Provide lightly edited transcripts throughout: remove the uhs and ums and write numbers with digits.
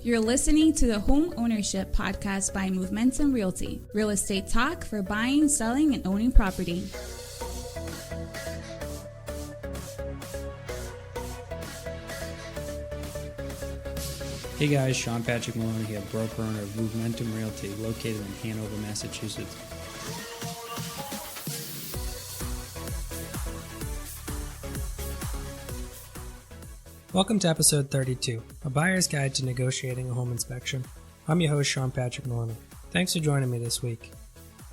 You're listening to the Homeownership podcast by Momentum Realty, real estate talk for buying, selling, and owning property. Hey guys, Sean Patrick Maloney here, broker owner of Momentum Realty, located in Hanover, Massachusetts. Welcome to episode 32, a buyer's guide to negotiating a home inspection. I'm your host, Sean Patrick Maloney. Thanks for joining me this week.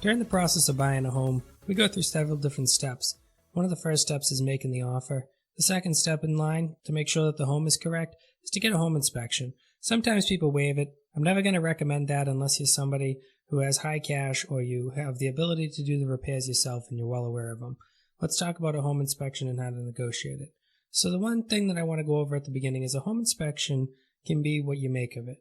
During the process of buying a home, we go through several different steps. One of the first steps is making the offer. The second step in line to make sure that the home is correct is to get a home inspection. Sometimes people waive it. I'm never going to recommend that unless you're somebody who has high cash or you have the ability to do the repairs yourself and you're well aware of them. Let's talk about a home inspection and how to negotiate it. So the one thing that I want to go over at the beginning is a home inspection can be what you make of it.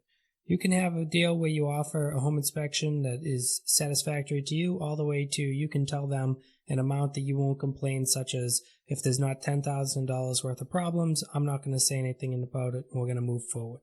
You can have a deal where you offer a home inspection that is satisfactory to you all the way to you can tell them an amount that you won't complain, such as if there's not $10,000 worth of problems, I'm not going to say anything about it, and we're going to move forward.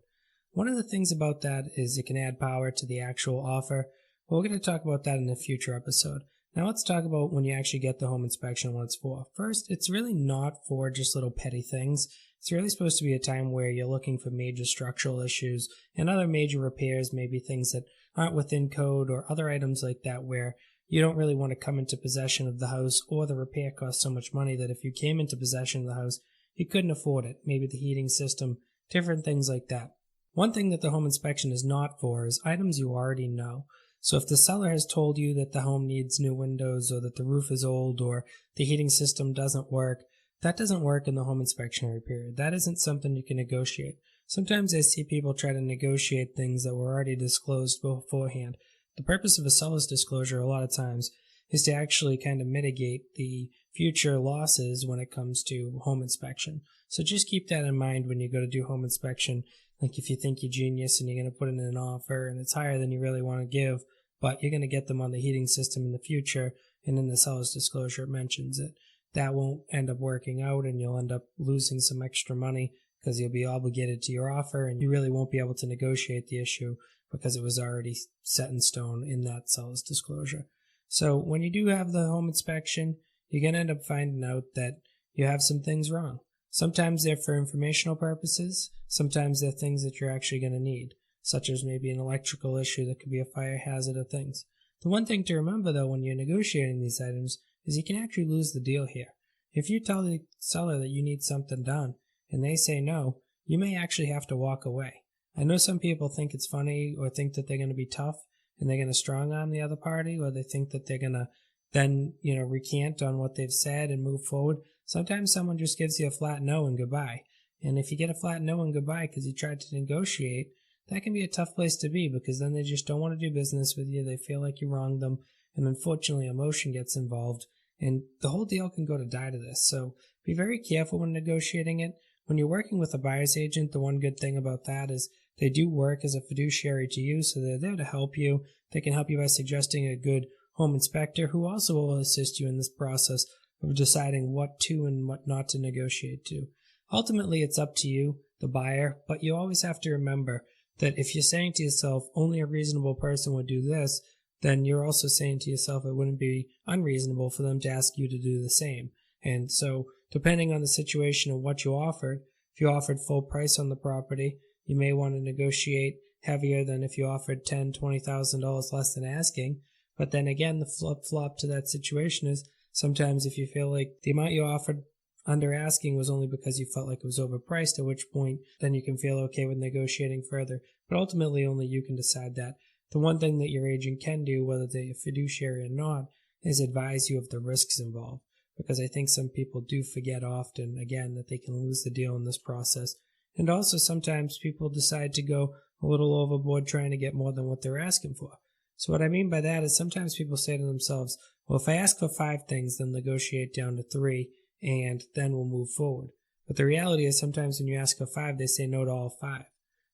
One of the things about that is it can add power to the actual offer, but we're going to talk about that in a future episode. Now let's talk about when you actually get the home inspection, what it's for. First, it's really not for just little petty things. It's really supposed to be a time where you're looking for major structural issues and other major repairs, maybe things that aren't within code or other items like that where you don't really want to come into possession of the house or the repair costs so much money that if you came into possession of the house, you couldn't afford it. Maybe the heating system, different things like that. One thing that the home inspection is not for is items you already know. So if the seller has told you that the home needs new windows or that the roof is old or the heating system doesn't work, that doesn't work in the home inspectionary period. That isn't something you can negotiate. Sometimes I see people try to negotiate things that were already disclosed beforehand. The purpose of a seller's disclosure a lot of times is to actually kind of mitigate the future losses when it comes to home inspection. So just keep that in mind when you go to do home inspection. Like if you think you're genius and you're going to put in an offer and it's higher than you really want to give, but you're going to get them on the heating system in the future, and in the seller's disclosure it mentions it. That won't end up working out and you'll end up losing some extra money because you'll be obligated to your offer and you really won't be able to negotiate the issue because it was already set in stone in that seller's disclosure. So when you do have the home inspection, you're going to end up finding out that you have some things wrong. Sometimes they're for informational purposes. Sometimes they're things that you're actually going to need, such as maybe an electrical issue that could be a fire hazard or things. The one thing to remember, though, when you're negotiating these items is you can actually lose the deal here. If you tell the seller that you need something done and they say no, you may actually have to walk away. I know some people think it's funny or think that they're going to be tough and they're going to strong arm the other party, or they think that they're going to then, recant on what they've said and move forward. Sometimes someone just gives you a flat no and goodbye. And if you get a flat no and goodbye because you tried to negotiate, that can be a tough place to be because then they just don't want to do business with you. They feel like you wronged them. And unfortunately, emotion gets involved. And the whole deal can go to die to this. So be very careful when negotiating it. When you're working with a buyer's agent, the one good thing about that is they do work as a fiduciary to you. So they're there to help you. They can help you by suggesting a good home inspector who also will assist you in this process of deciding what to and what not to negotiate to. Ultimately, it's up to you, the buyer, but you always have to remember that if you're saying to yourself, only a reasonable person would do this, then you're also saying to yourself it wouldn't be unreasonable for them to ask you to do the same. And so, depending on the situation of what you offered, if you offered full price on the property, you may want to negotiate heavier than if you offered $10,000, $20,000 less than asking. But then again, the flip-flop to that situation is sometimes if you feel like the amount you offered under asking was only because you felt like it was overpriced, at which point then you can feel okay with negotiating further. But ultimately, only you can decide that. The one thing that your agent can do, whether they're a fiduciary or not, is advise you of the risks involved. Because I think some people do forget often, again, that they can lose the deal in this process. And also sometimes people decide to go a little overboard trying to get more than what they're asking for. So what I mean by that is sometimes people say to themselves, well, if I ask for 5 things, then negotiate down to 3, and then we'll move forward. But the reality is sometimes when you ask for 5, they say no to all 5.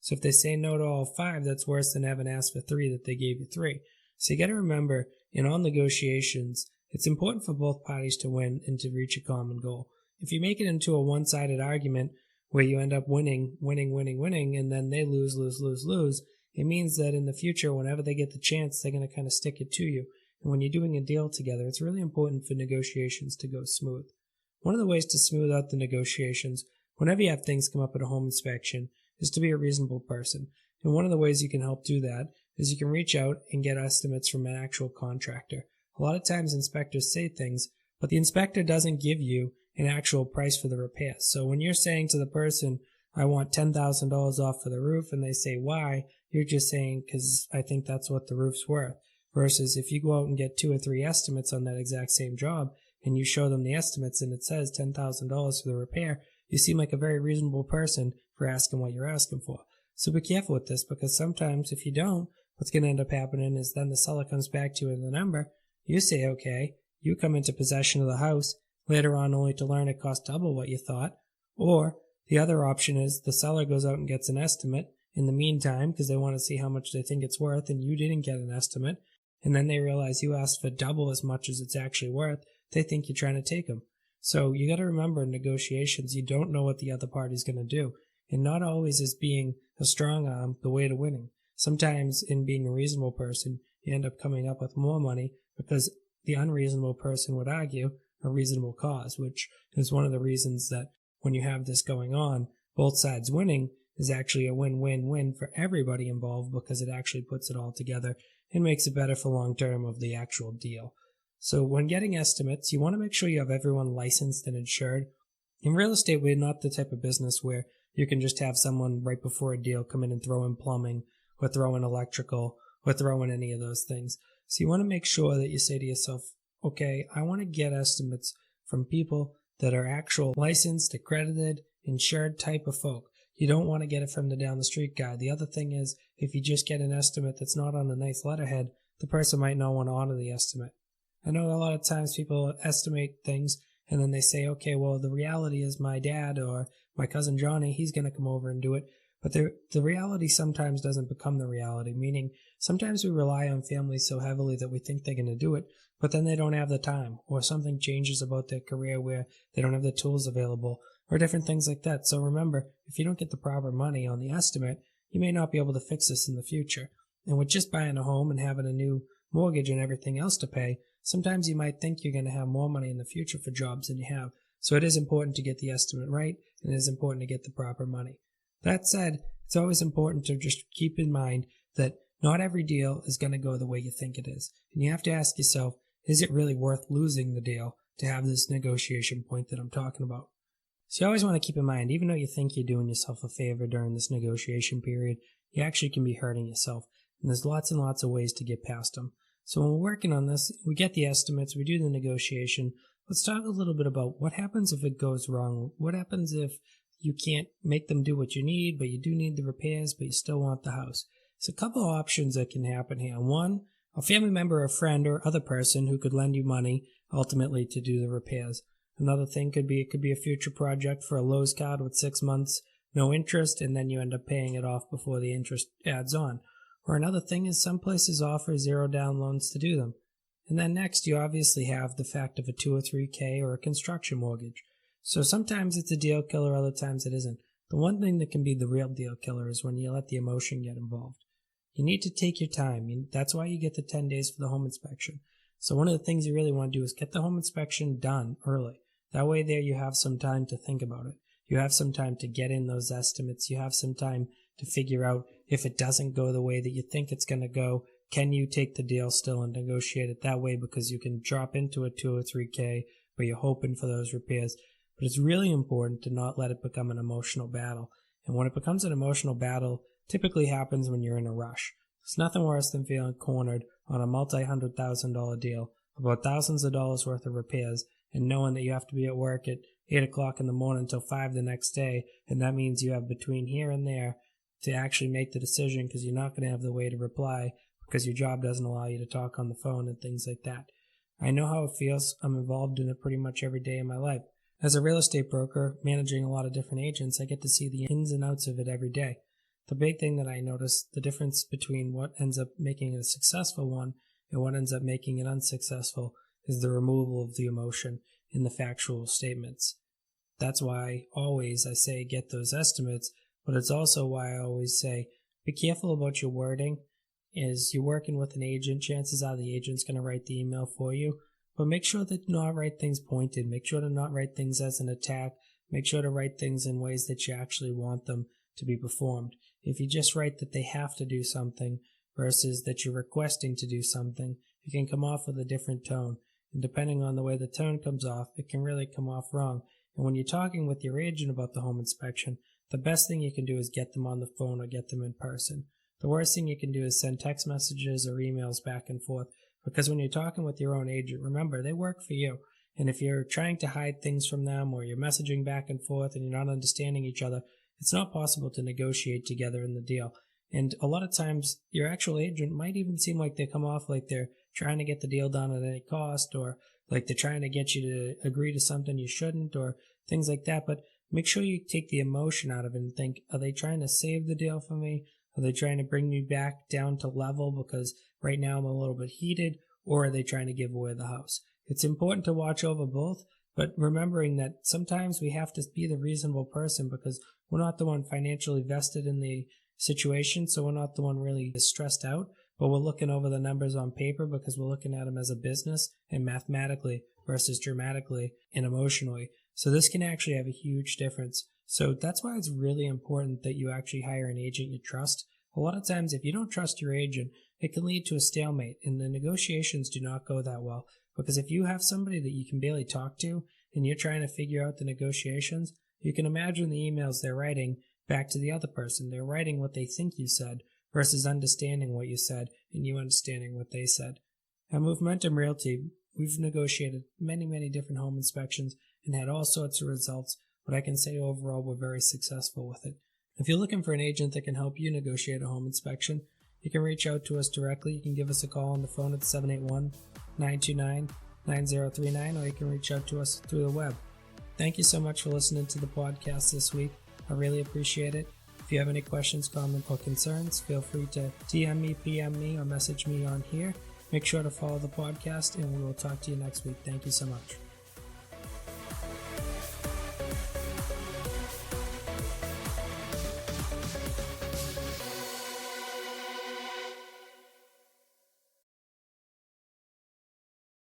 So if they say no to all 5, that's worse than having asked for 3 that they gave you 3. So you got to remember, in all negotiations, it's important for both parties to win and to reach a common goal. If you make it into a one-sided argument where you end up winning, and then they lose. It means that in the future, whenever they get the chance, they're going to kind of stick it to you. And when you're doing a deal together, it's really important for negotiations to go smooth. One of the ways to smooth out the negotiations, whenever you have things come up at a home inspection, is to be a reasonable person. And one of the ways you can help do that is you can reach out and get estimates from an actual contractor. A lot of times inspectors say things, but the inspector doesn't give you an actual price for the repairs. So when you're saying to the person, I want $10,000 off for the roof, and they say, why? You're just saying, because I think that's what the roof's worth. Versus if you go out and get 2 or 3 estimates on that exact same job, and you show them the estimates and it says $10,000 for the repair, you seem like a very reasonable person for asking what you're asking for. So be careful with this, because sometimes if you don't, what's going to end up happening is then the seller comes back to you with the number. You say, okay, you come into possession of the house later on only to learn it cost double what you thought. Or the other option is the seller goes out and gets an estimate in the meantime because they want to see how much they think it's worth, and you didn't get an estimate. And then they realize you asked for double as much as it's actually worth. They think you're trying to take them. So you got to remember, in negotiations, you don't know what the other party's going to do. And not always is being a strong arm the way to winning. Sometimes in being a reasonable person, you end up coming up with more money because the unreasonable person would argue a reasonable cause, which is one of the reasons that when you have this going on, both sides winning is actually a win-win-win for everybody involved, because it actually puts it all together and makes it better for long term of the actual deal. So when getting estimates, you want to make sure you have everyone licensed and insured. In real estate, we're not the type of business where you can just have someone right before a deal come in and throw in plumbing or throw in electrical or throw in any of those things. So you want to make sure that you say to yourself, okay, I want to get estimates from people that are actual licensed, accredited, insured type of folk. You don't want to get it from the down the street guy. The other thing is, if you just get an estimate that's not on a nice letterhead, the person might not want to honor the estimate. I know a lot of times people estimate things and then they say, okay, well, the reality is my dad or my cousin Johnny, he's going to come over and do it. But the reality sometimes doesn't become the reality, meaning sometimes we rely on families so heavily that we think they're going to do it, but then they don't have the time, or something changes about their career where they don't have the tools available, or different things like that. So remember, if you don't get the proper money on the estimate, you may not be able to fix this in the future. And with just buying a home and having a new mortgage and everything else to pay, sometimes you might think you're going to have more money in the future for jobs than you have. So it is important to get the estimate right, and it is important to get the proper money. That said, it's always important to just keep in mind that not every deal is going to go the way you think it is. And you have to ask yourself, is it really worth losing the deal to have this negotiation point that I'm talking about? So you always want to keep in mind, even though you think you're doing yourself a favor during this negotiation period, you actually can be hurting yourself. And there's lots and lots of ways to get past them. So when we're working on this, we get the estimates, we do the negotiation. Let's talk a little bit about what happens if it goes wrong. What happens if you can't make them do what you need, but you do need the repairs, but you still want the house? So a couple of options that can happen here. One, a family member, a friend, or other person who could lend you money ultimately to do the repairs. Another thing could be, it could be a future project for a Lowe's card with 6 months, no interest, and then you end up paying it off before the interest adds on. Or another thing is some places offer 0 down loans to do them. And then next, you obviously have the fact of a 2 or 3K or a construction mortgage. So sometimes it's a deal killer, other times it isn't. The one thing that can be the real deal killer is when you let the emotion get involved. You need to take your time. That's why you get the 10 days for the home inspection. So one of the things you really want to do is get the home inspection done early. That way there you have some time to think about it. You have some time to get in those estimates. You have some time to figure out if it doesn't go the way that you think it's going to go, can you take the deal still and negotiate it that way, because you can drop into a 2 or 3K, but you're hoping for those repairs. But it's really important to not let it become an emotional battle. And when it becomes an emotional battle, typically happens when you're in a rush. There's nothing worse than feeling cornered on a multi-$100,000 deal about thousands of dollars worth of repairs and knowing that you have to be at work at 8 o'clock in the morning until 5 the next day, and that means you have between here and there to actually make the decision, because you're not going to have the way to reply because your job doesn't allow you to talk on the phone and things like that. I know how it feels. I'm involved in it pretty much every day in my life. As a real estate broker, managing a lot of different agents, I get to see the ins and outs of it every day. The big thing that I notice, the difference between what ends up making it a successful one and what ends up making it unsuccessful, is the removal of the emotion in the factual statements. That's why always I say get those estimates, but it's also why I always say be careful about your wording. Is you're working with an agent, chances are the agent's going to write the email for you, but make sure that you not write things pointed. Make sure to not write things as an attack. Make sure to write things in ways that you actually want them to be performed. If you just write that they have to do something versus that you're requesting to do something, it can come off with a different tone. And depending on the way the tone comes off, it can really come off wrong. And when you're talking with your agent about the home inspection, the best thing you can do is get them on the phone or get them in person. The worst thing you can do is send text messages or emails back and forth, because when you're talking with your own agent, remember, they work for you. And if you're trying to hide things from them or you're messaging back and forth and you're not understanding each other, it's not possible to negotiate together in the deal. And a lot of times, your actual agent might even seem like they come off like they're trying to get the deal done at any cost, or like they're trying to get you to agree to something you shouldn't, or things like that. But make sure you take the emotion out of it and think, are they trying to save the deal for me? Are they trying to bring me back down to level because right now I'm a little bit heated, or are they trying to give away the house? It's important to watch over both, but remembering that sometimes we have to be the reasonable person because we're not the one financially vested in the situation, so we're not the one really stressed out, but we're looking over the numbers on paper because we're looking at them as a business and mathematically versus dramatically and emotionally. So this can actually have a huge difference. So that's why it's really important that you actually hire an agent you trust. A lot of times, if you don't trust your agent, it can lead to a stalemate, and the negotiations do not go that well. Because if you have somebody that you can barely talk to, and you're trying to figure out the negotiations, you can imagine the emails they're writing back to the other person. They're writing what they think you said versus understanding what you said and you understanding what they said. At Movementum Realty, we've negotiated many different home inspections and had all sorts of results, but I can say overall we're very successful with it. If you're looking for an agent that can help you negotiate a home inspection, you can reach out to us directly. You can give us a call on the phone at 781-929-9039, or you can reach out to us through the web. Thank you so much for listening to the podcast this week. I really appreciate it. If you have any questions, comments, or concerns, feel free to DM me, PM me, or message me on here. Make sure to follow the podcast, and we will talk to you next week. Thank you so much.